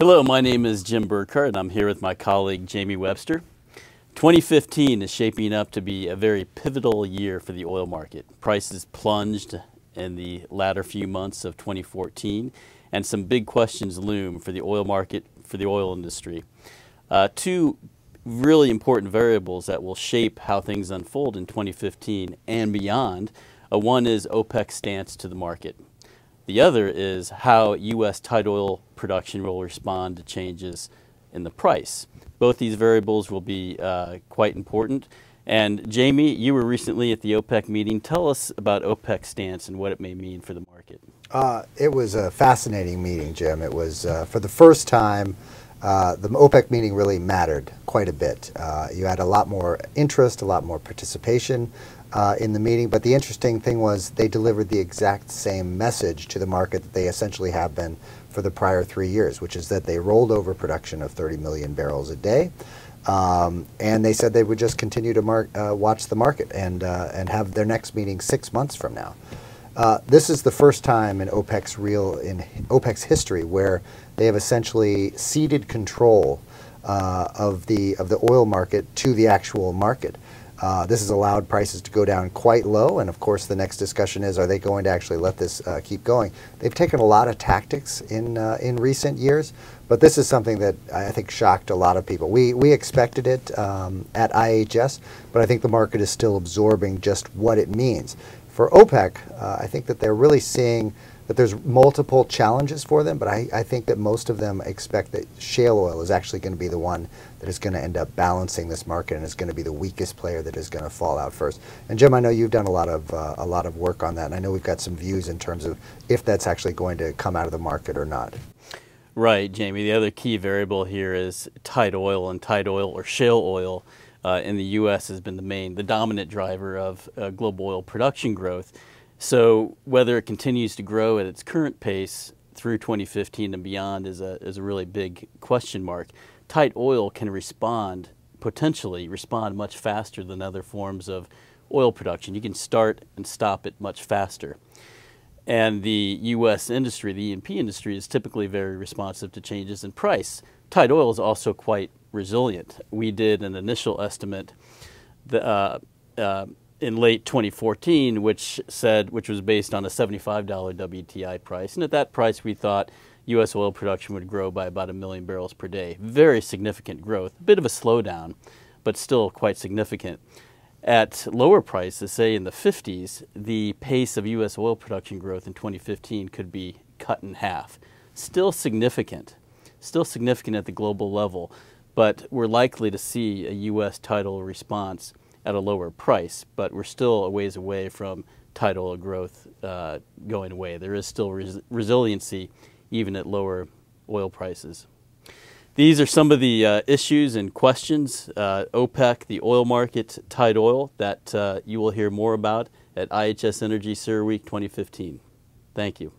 Hello, my name is Jim Burkhard, and I'm here with my colleague Jamie Webster. 2015 is shaping up to be a very pivotal year for the oil market. Prices plunged in the latter few months of 2014, and some big questions loom for the oil market, for the oil industry. Two really important variables that will shape how things unfold in 2015 and beyond. One is OPEC's stance to the market. The other is how U.S. tight oil production will respond to changes in the price. Both these variables will be quite important. And Jamie, you were recently at the OPEC meeting. Tell us about OPEC's stance and what it may mean for the market. It was a fascinating meeting, Jim. It was, for the first time, the OPEC meeting really mattered quite a bit. You had a lot more interest, a lot more participation in the meeting, but the interesting thing was they delivered the exact same message to the market that they essentially have been for the prior 3 years, which is that they rolled over production of 30 million barrels a day, and they said they would just continue to watch the market and have their next meeting 6 months from now. This is the first time in OPEC's history where they have essentially ceded control of the oil market to the actual market. This has allowed prices to go down quite low, and of course the next discussion is, are they going to actually let this keep going? They've taken a lot of tactics in recent years, but this is something that I think shocked a lot of people. We expected it at IHS, but I think the market is still absorbing just what it means. For OPEC, I think that they're really seeing that there's multiple challenges for them, but I think that most of them expect that shale oil is actually going to be the one that is going to end up balancing this market and is going to be the weakest player that is going to fall out first. And Jim, I know you've done a lot of work on that, and I know we've got some views in terms of if that's actually going to come out of the market or not. Right, Jamie. The other key variable here is tight oil, and tight oil or shale oil in the U.S. has been the dominant driver of global oil production growth. So whether it continues to grow at its current pace through 2015 and beyond is a really big question mark. Tight oil can potentially respond much faster than other forms of oil production. You can start and stop it much faster. And the U.S. industry, the E&P industry, is typically very responsive to changes in price. Tight oil is also quite resilient. We did an initial estimate in late 2014, which was based on a $75 WTI price. And at that price, we thought U.S. oil production would grow by about 1 million barrels per day. Very significant growth, a bit of a slowdown, but still quite significant. At lower prices, say in the 50s, the pace of U.S. oil production growth in 2015 could be cut in half. Still significant at the global level, but we're likely to see a U.S. tight oil response at a lower price, but we're still a ways away from tight oil growth going away. There is still resiliency even at lower oil prices. These are some of the issues and questions, OPEC, the oil market, tight oil, that you will hear more about at IHS Energy CERAWeek 2015. Thank you.